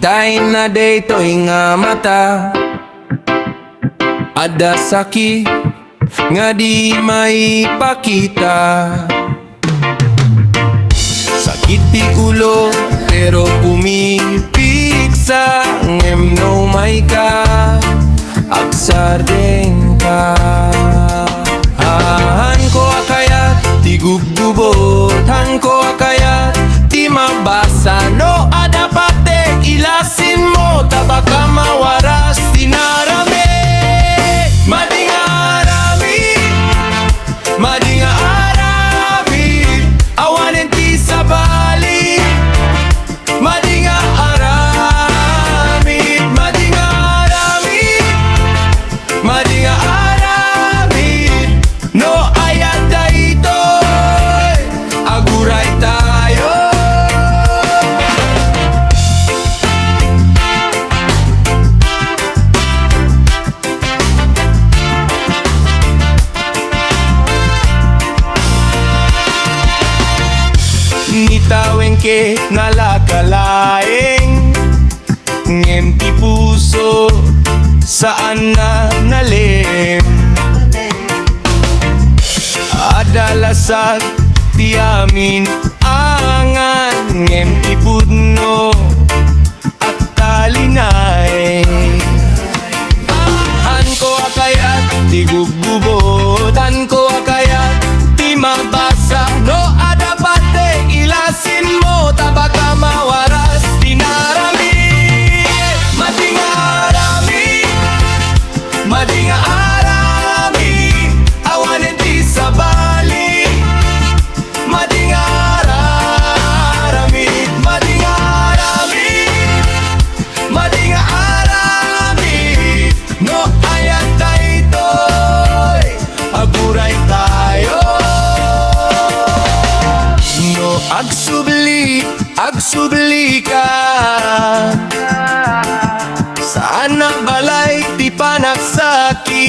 Kitain na daytoy nga mata, ada sakit nga di maipakita. Sakit di ulo pero pumipiksa, ngem no may ka aksar din ka. Han ko akayat di gubgubot, han ko akayat di mabasa, no ada pate ilasin mo tabaka mawaras tinarame. Madi nga Aramid, Madi nga Aramid, awanen ti sa bali. Madi nga Aramid, Madi nga Aramid, Madi nga Aramid, no ayat daytoy aguray tayo. Nitaweng ke nalakalaeng, ngem ti puso saan na nalim. Adalasag ti amin angan, ngem ti pudno at talinaeng. Han ko akayat ti gubgubot, han ko akayat ti mabasa, no ada pate ilasin mo tabaka mawaras tinarami. Madi nga Aramid, Madi nga Aramid, awanen ti sa bali. Madi nga Aramid, Madi nga Aramid, Madi nga Aramid, no ayat daytoy aguray tayo. No agsubli ka, saan na balay ti panagsaki.